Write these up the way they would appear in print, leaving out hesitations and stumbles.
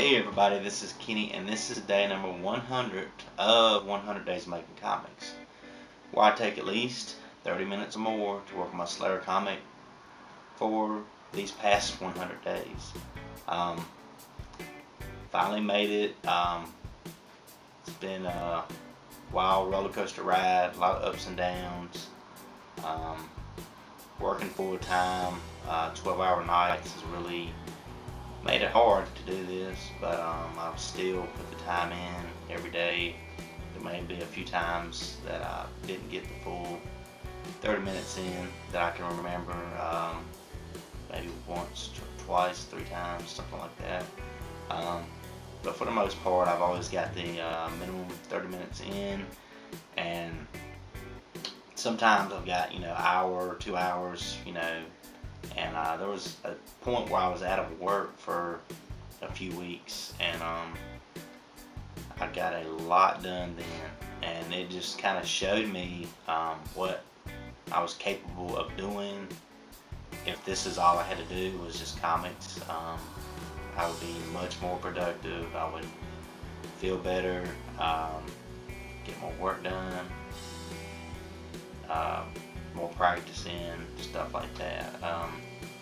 Hey everybody, this is Kenny, and this is day number 100 of 100 Days of Making Comics, where I take at least 30 minutes or more to work on my Slayer comic for these past 100 days. Finally made it. It's been a wild roller coaster ride, a lot of ups and downs. Working full time, 12-hour nights has really made it hard to do this, but I've still put the time in every day. There may be a few times that I didn't get the full 30 minutes in that I can remember, maybe once, twice, 3 times, something like that. But for the most part, I've always got the minimum 30 minutes in, and sometimes I've got, hour, 2 hours, and there was a point where I was out of work for a few weeks, and I got a lot done then, and it just kind of showed me what I was capable of doing. If this is all I had to do was just comics, I would be much more productive. I would feel better, get more work done, more practice in, stuff like that.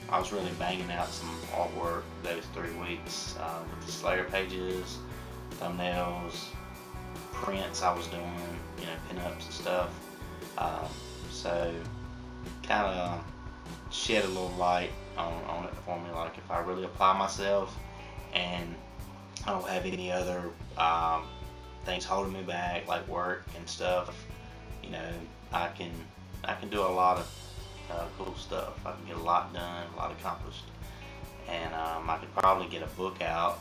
I was really banging out some artwork those 3 weeks with the Slayer pages, thumbnails, prints I was doing, pinups and stuff. So kind of shed a little light on it for me. Like, if I really apply myself and I don't have any other things holding me back, like work and stuff, I can do a lot of cool stuff. I can get a lot done, a lot accomplished, and I could probably get a book out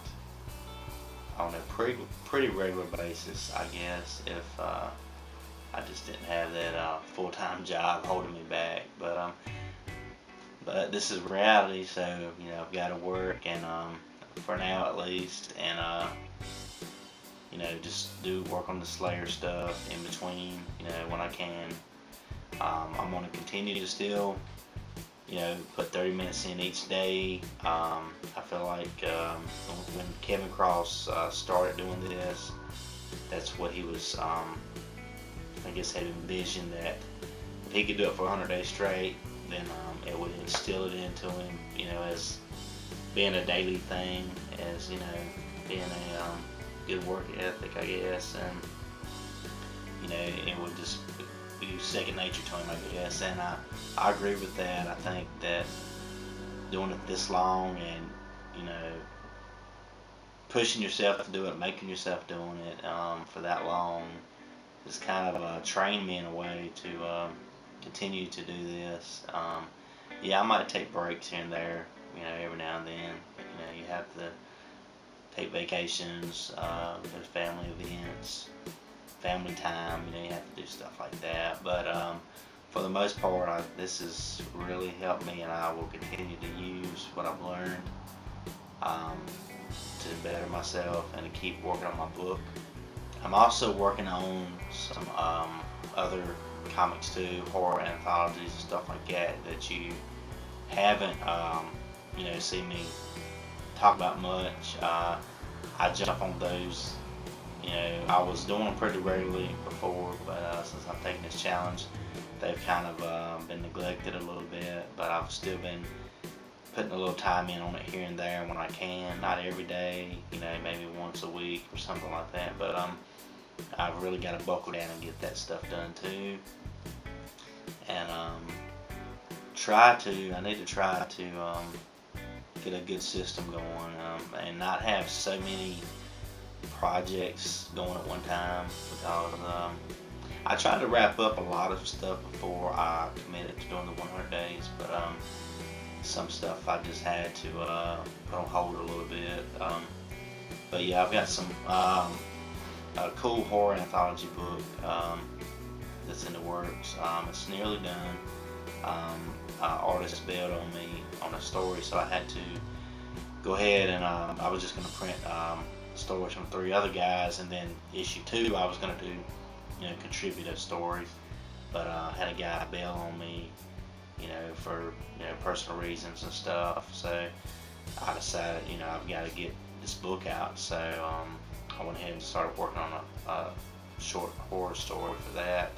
on a pretty regular basis, I guess, if I just didn't have that full-time job holding me back. But this is reality, so I've got to work, and for now at least, and just do work on the Slayer stuff in between, when I can. I'm going to continue to still, put 30 minutes in each day. I feel like when Kevin Cross started doing this, that's what he was, I guess, had envisioned, that if he could do it for 100 days straight, then it would instill it into him, as being a daily thing, as, being a good work ethic, I guess, and, it would just be second nature to him, I guess, and I agree with that. I think that doing it this long and, pushing yourself to do it, making yourself doing it for that long, has kind of trained me in a way to continue to do this. Yeah, I might take breaks here and there, every now and then. You have to take vacations, go to family events, family time, you have to do stuff like that. But for the most part, this has really helped me, and I will continue to use what I've learned to better myself and to keep working on my book. I'm also working on some other comics too, horror anthologies and stuff like that you haven't seen me talk about much. I jump on those. I was doing them pretty regularly before, but since I'm taking this challenge, they've kind of been neglected a little bit, but I've still been putting a little time in on it here and there when I can. Not every day, maybe once a week or something like that, but I've really got to buckle down and get that stuff done too. And I need to try to get a good system going, and not have so many projects going at one time, because I tried to wrap up a lot of stuff before I committed to doing the 100 days, but some stuff I just had to put on hold a little bit. But yeah, I've got some a cool horror anthology book that's in the works. It's nearly done. Artist bailed on me on a story, so I had to go ahead, and I was just going to print stories from 3 other guys, and then issue 2 I was going to do contributive stories, but I had a guy bail on me for personal reasons and stuff, so I decided I've got to get this book out. So I went ahead and started working on a short horror story for that.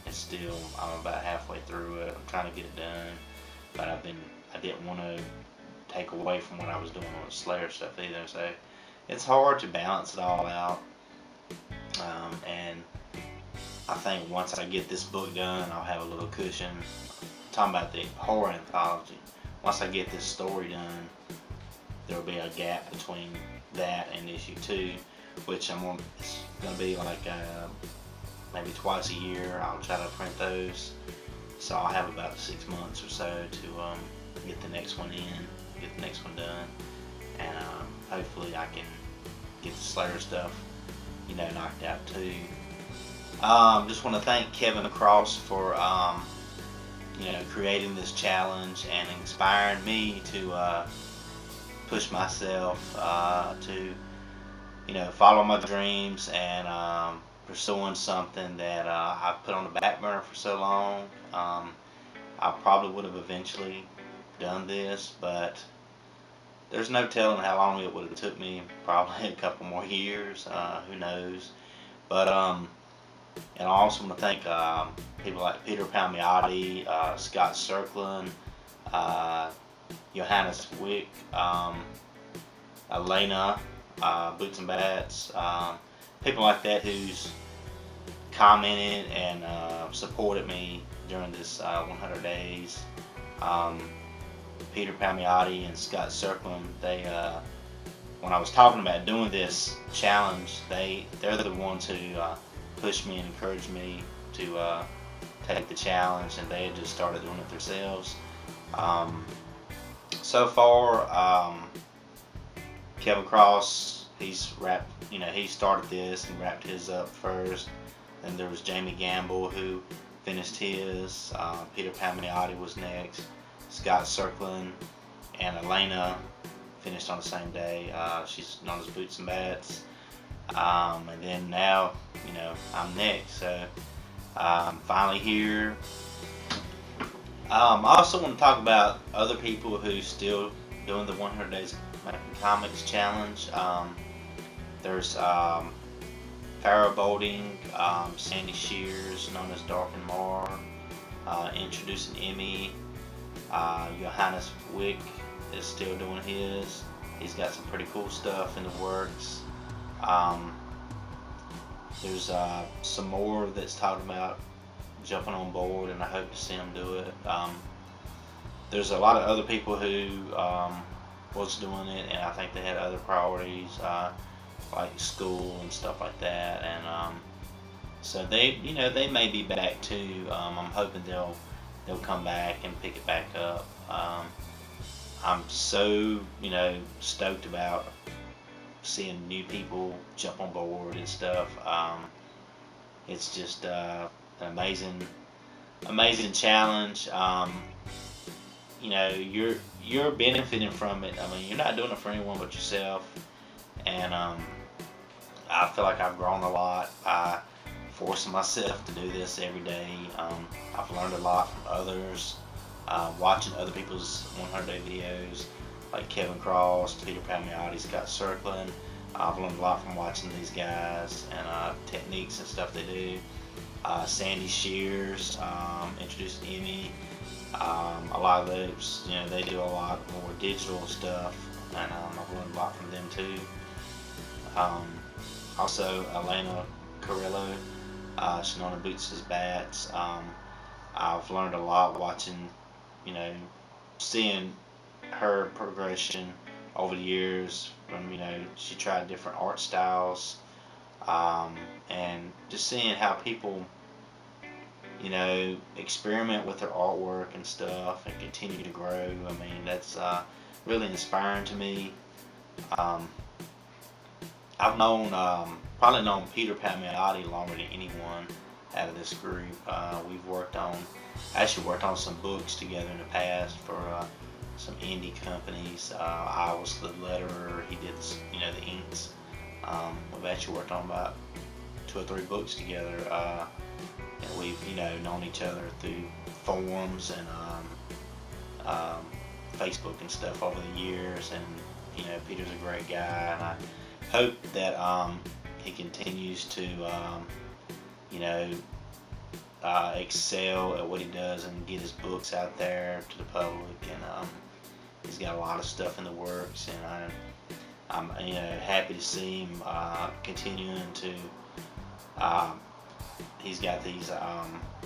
It's still, I'm about halfway through it. I'm trying to get it done, but I didn't want to take away from what I was doing with Slayer stuff either. So it's hard to balance it all out. And I think once I get this book done, I'll have a little cushion. I'm talking about the horror anthology. Once I get this story done, there'll be a gap between that and issue 2, which it's gonna be like maybe twice a year. I'll try to print those, so I'll have about 6 months or so to get the next one done, and hopefully I can get the Slayer stuff, knocked out too. Just want to thank Kevin Cross for creating this challenge and inspiring me to push myself to follow my dreams and pursuing something that I've put on the back burner for so long. I probably would have eventually done this, but there's no telling how long it would have took me. Probably a couple more years, who knows. But and I also want to thank people like Peter Palmiotti, Scott Serkland, Johannes Wick, Elena, Boots and Bats, people like that who's commented and supported me during this 100 days. Peter Palmiotti and Scott Serkland, they when I was talking about doing this challenge, they're the ones who pushed me and encouraged me to take the challenge, and they had just started doing it themselves. So far, Kevin Cross, he started this and wrapped his up first. Then there was Jamie Gamble who finished his. Peter Palmiotti was next. Scott Serkland and Elena finished on the same day. She's known as Boots and Bats. And then now, I'm next. So I'm finally here. I also want to talk about other people who still doing the 100 Days Making Comics Challenge. There's Farrah Bolding, Sandy Shears, known as Dark and Mar, introducing Emmy. Johannes Wick is still doing his. He's got some pretty cool stuff in the works. There's some more that's talking about jumping on board, and I hope to see him do it. There's a lot of other people who was doing it, and I think they had other priorities, like school and stuff like that, and so they may be back too. I'm hoping they'll come back and pick it back up. I'm so stoked about seeing new people jump on board and stuff. It's just an amazing challenge. You're benefiting from it. I mean, you're not doing it for anyone but yourself, and I feel like I've grown a lot by forcing myself to do this every day. I've learned a lot from others, watching other people's 100-day videos, like Kevin Cross, Peter Palmiotti, Scott Serkland. I've learned a lot from watching these guys and techniques and stuff they do. Sandy Shears, introduced Emmy. A lot of those, they do a lot more digital stuff, and I've learned a lot from them too. Also, Elena Carrillo, she's known as Boots as Bats. I've learned a lot watching, seeing her progression over the years. From she tried different art styles, and just seeing how people experiment with their artwork and stuff and continue to grow. I mean, that's really inspiring to me. I've probably known Peter Palmiotti longer than anyone out of this group. We've actually worked on some books together in the past for some indie companies. I was the letterer, he did the inks. We've actually worked on about 2 or 3 books together. And we've known each other through forums and Facebook and stuff over the years, and Peter's a great guy, and I hope that he continues to you know excel at what he does and get his books out there to the public. And he's got a lot of stuff in the works, and I'm happy to see him continuing to. He's got these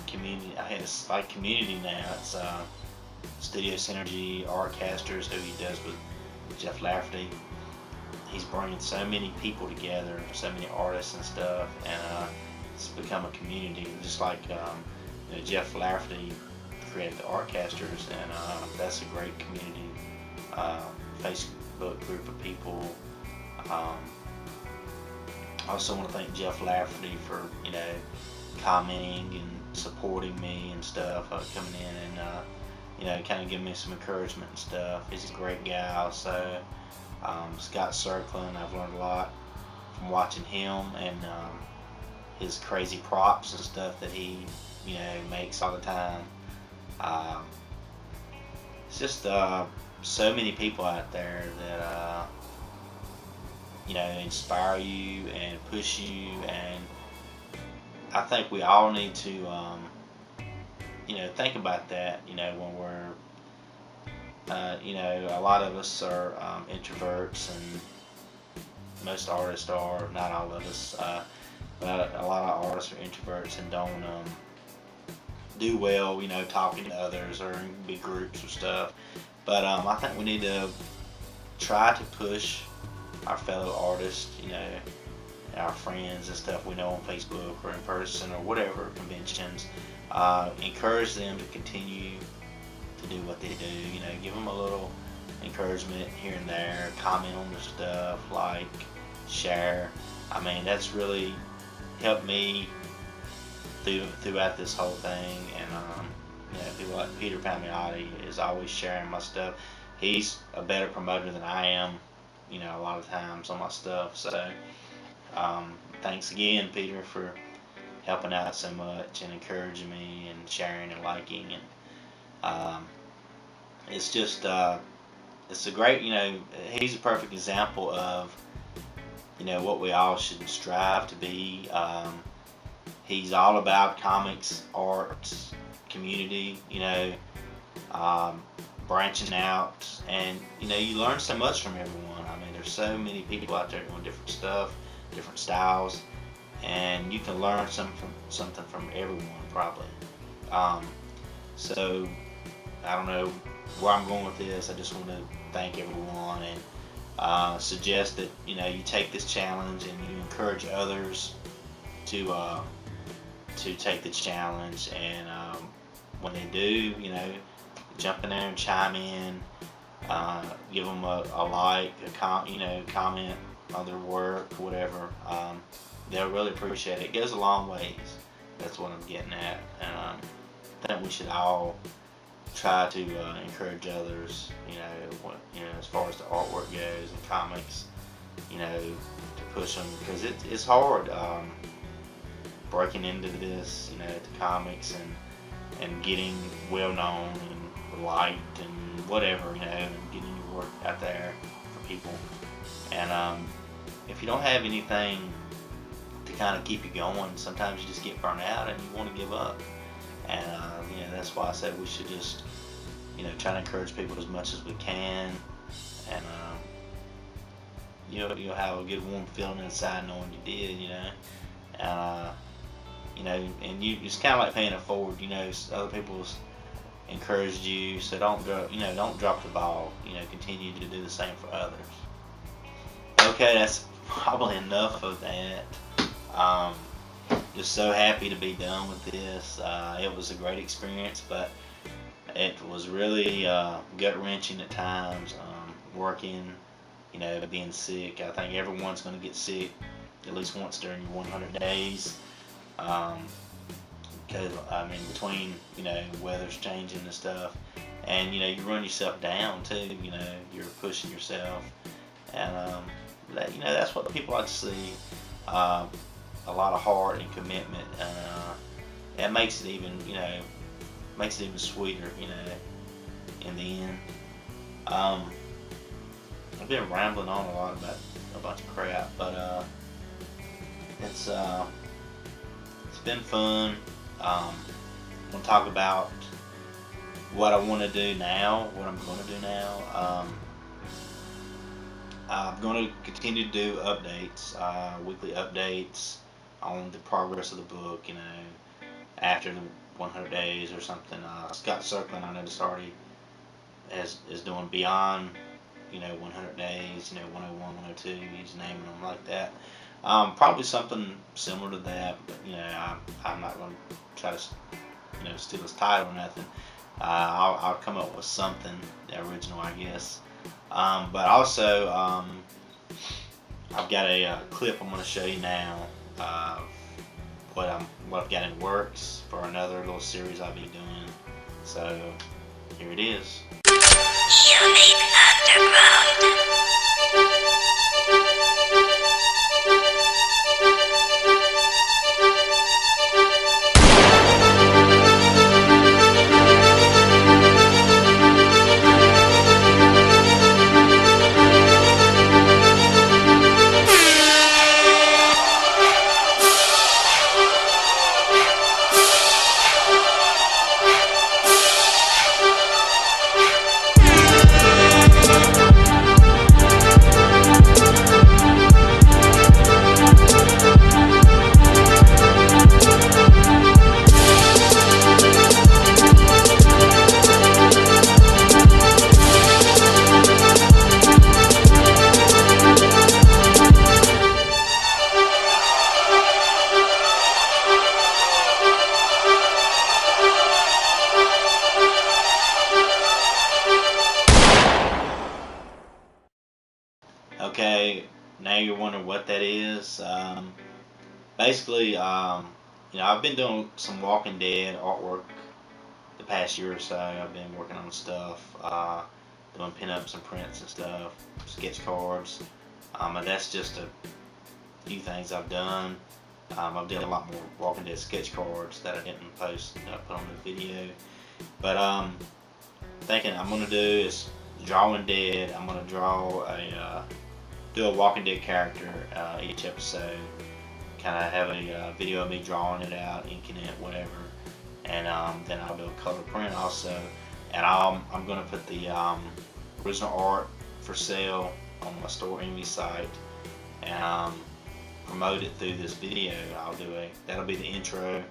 community. I had it's like community now. It's Studio Synergy Artcasters, who he does with Jeff Lafferty. He's bringing so many people together, so many artists and stuff, and it's become a community. Just like Jeff Lafferty created the Artcasters, and that's a great community Facebook group of people. I also want to thank Jeff Lafferty for commenting and supporting me and stuff, coming in and kind of giving me some encouragement and stuff. He's a great guy. Also, Scott Circlin, I've learned a lot from watching him and his crazy props and stuff that he makes all the time. It's just so many people out there that inspire you and push you, and I think we all need to think about that when we're a lot of us are introverts, and most artists are, not all of us, but a lot of artists are introverts and don't do well talking to others or in big groups or stuff. But I think we need to try to push our fellow artists, our friends and stuff we know on Facebook or in person or whatever conventions, encourage them to continue to do what they do. Give them a little encouragement here and there, comment on their stuff, like, share. I mean, that's really helped me throughout this whole thing. And people like Peter Palmiotti is always sharing my stuff. He's a better promoter than I am, a lot of times on my stuff. So thanks again, Peter, for helping out so much and encouraging me and sharing and liking. And it's just it's a great, he's a perfect example of what we all should strive to be. He's all about comics, arts, community, branching out, and you learn so much from everyone. I mean, there's so many people out there doing different stuff, different styles, and you can learn something from everyone probably. So I don't know where I'm going with this. I just want to thank everyone and suggest that you take this challenge and you encourage others to take the challenge, and when they do, jump in there and chime in, give them a like, comment on their work, whatever. They'll really appreciate it. It goes a long ways. That's what I'm getting at, and I think we should all try to encourage others, as far as the artwork goes and comics, to push them, because it's hard breaking into this, to comics and getting well known and liked and whatever, and getting your work out there for people. And if you don't have anything to kind of keep you going, sometimes you just get burnt out and you want to give up. And that's why I said we should just try to encourage people as much as we can, and you'll have a good warm feeling inside knowing you did, and and it's kind of like paying it forward. Other people's encouraged you, so don't drop the ball. Continue to do the same for others. Okay, that's probably enough of that. Just so happy to be done with this. It was a great experience, but it was really gut-wrenching at times, working, being sick. I think everyone's going to get sick at least once during your 100 days. Because, between, weather's changing and stuff, and, you run yourself down too, you're pushing yourself, and, that's what people like to see. A lot of heart and commitment, and it makes it even, sweeter, in the end. I've been rambling on a lot about a bunch of crap, but it's been fun. I'm gonna talk about what I want to do now, what I'm going to do now. I'm going to continue to do updates, weekly updates on the progress of the book. After the 100 days or something. Scott Circlin, I noticed already is doing beyond 100 days. 101, 102. He's naming them like that. Probably something similar to that, but I'm not going to try to steal his title or nothing. I'll come up with something original, I guess. But also, I've got a clip I'm going to show you now of what I've got in works for another little series I'll be doing. So here it is. Unique Underground. Okay, now you're wondering what that is. Basically, I've been doing some Walking Dead artwork the past year or so. I've been working on stuff, doing pinups and prints and stuff, sketch cards. And that's just a few things I've done. I've done a lot more Walking Dead sketch cards that I didn't post, put on the video. But thinking I'm gonna do is Drawing Dead. I'm gonna do a Walking Dead character each episode. Kind of have a video of me drawing it out, inking it, whatever, and then I'll do a color print also. And I'm gonna put the original art for sale on my Store Envy site and promote it through this video. That'll be the intro,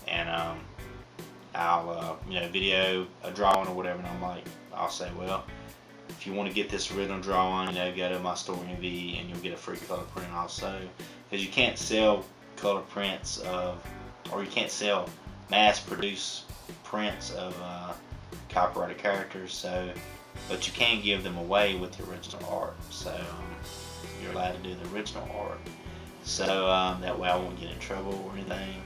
and I'll video a drawing or whatever, and I'll say, well, if you want to get this original drawing, go to my Store Envy and you'll get a free color print also. Because you can't sell color prints or you can't sell mass-produced prints of copyrighted characters. But you can give them away with the original art. So you're allowed to do the original art. So that way I won't get in trouble or anything.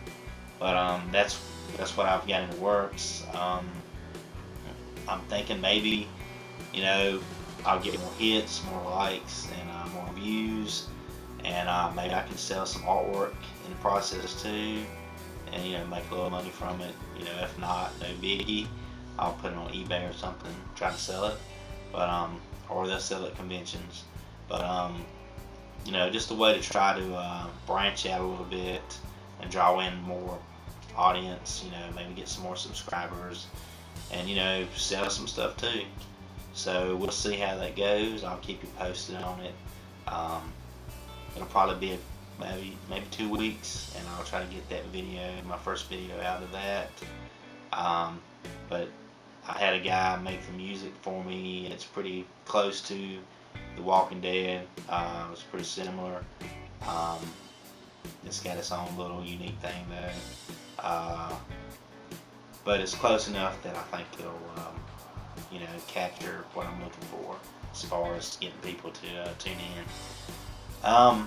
But that's what I've got in the works. I'm thinking maybe, I'll get more hits, more likes, and more views, and maybe I can sell some artwork in the process too, and make a little money from it. If not, no biggie. I'll put it on eBay or something, try to sell it, but or they'll sell it at conventions. But just a way to try to branch out a little bit and draw in more audience. Maybe get some more subscribers, and sell some stuff too. So we'll see how that goes. I'll keep you posted on it. It'll probably be maybe 2 weeks, and I'll try to get that video, my first video, out of that. But I had a guy make the music for me. It's pretty close to The Walking Dead. It's pretty similar. It's got its own little unique thing though. But it's close enough that I think it'll capture what I'm looking for as far as getting people to tune in. I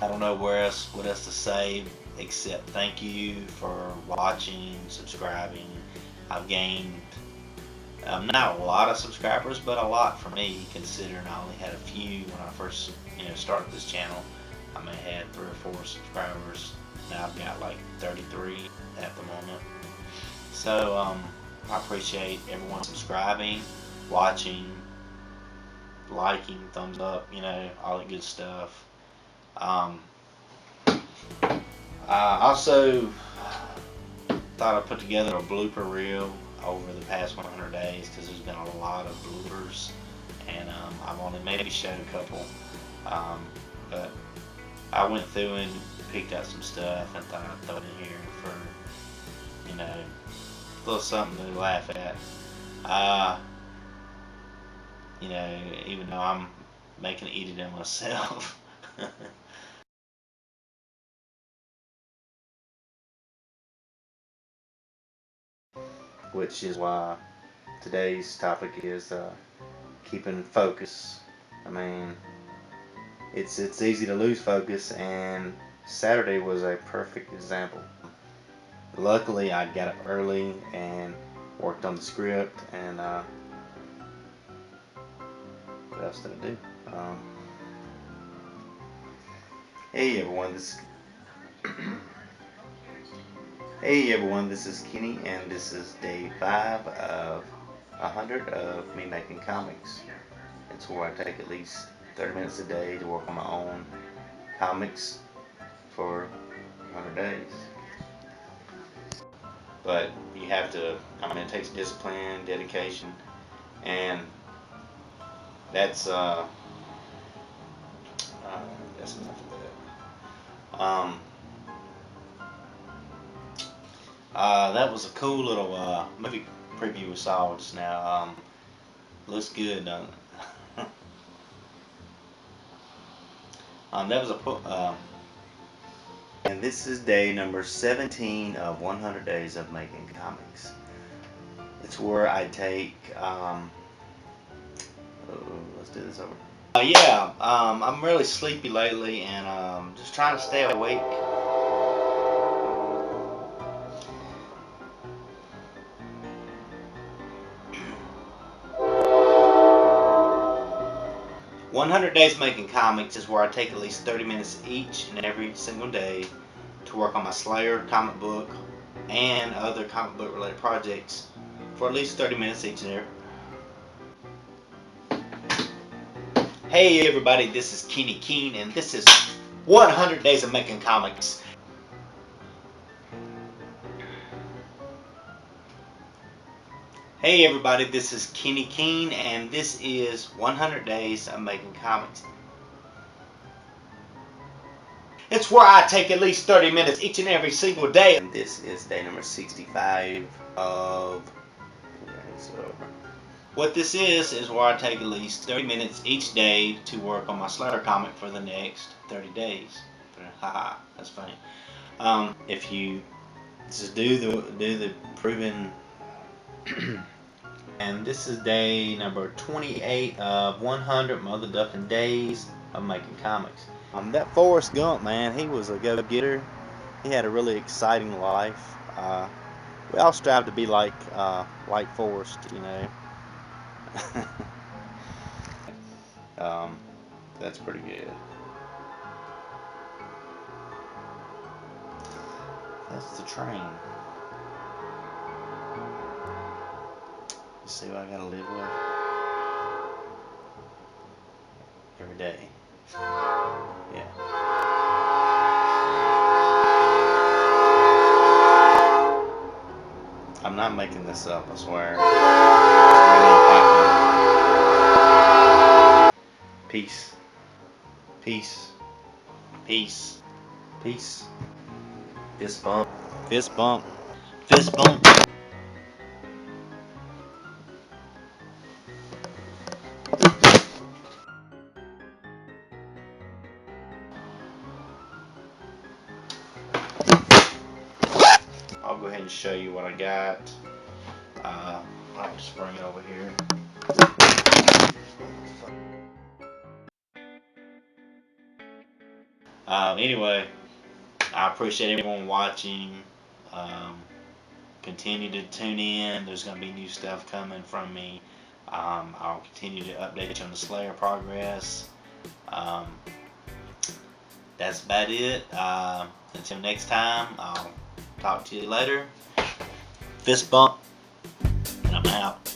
don't know what else to say except thank you for watching, subscribing. I've gained not a lot of subscribers, but a lot for me, considering I only had a few when I first started this channel. I may have had 3 or 4 subscribers. Now I've got like 33 at the moment. So I appreciate everyone subscribing, watching, liking, thumbs up, all that good stuff. I also thought I'd put together a blooper reel over the past 100 days because there's been a lot of bloopers, and I wanted to maybe show a couple. But I went through and picked out some stuff and thought I'd throw it in here for, a little something to laugh at. Even though I'm making it eat it myself. Which is why today's topic is keeping focus. I mean, it's easy to lose focus, and Saturday was a perfect example. Luckily, I got up early and worked on the script, and what else did I do? Hey everyone, this is Kenny, and this is day 5 of 100 of me making comics. It's where I take at least 30 minutes a day to work on my own comics for 100 days. But you have to, it takes discipline, dedication, and that's enough of that. That was a cool little movie preview we saw just now. Looks good, doesn't it? That was and this is day number 17 of 100 days of making comics. It's where I take let's do this over. I'm really sleepy lately, and just trying to stay awake. "100 Days Making Comics" is where I take at least 30 minutes each and every single day to work on my Slayer comic book and other comic book related projects for at least 30 minutes each and every. Hey everybody, this is Kenny Keen, and this is 100 Days of Making Comics. Hey everybody, this is Kenny Keen, and this is 100 Days of Making Comics. It's where I take at least 30 minutes each and every single day. And this is day number 65 of... What this is where I take at least 30 minutes each day to work on my Slayer comic for the next 30 days. Haha, that's funny. If you just do the proven... And this is day number 28 of 100 motherfucking days of making comics. That Forrest Gump, man, he was a go-getter. He had a really exciting life. We all strive to be like Forrest, That's pretty good. That's the train. You see what I gotta live with every day. Yeah. I'm not making this up, I swear. Peace. Peace. Peace. Peace. Fist bump. Fist bump. Fist bump. I'll go ahead and show you what I got. I'll just bring it over here. Anyway, I appreciate everyone watching. Continue to tune in. There's going to be new stuff coming from me. I'll continue to update you on the Slayer progress. That's about it. Until next time, I'll talk to you later. Fist bump, and I'm out.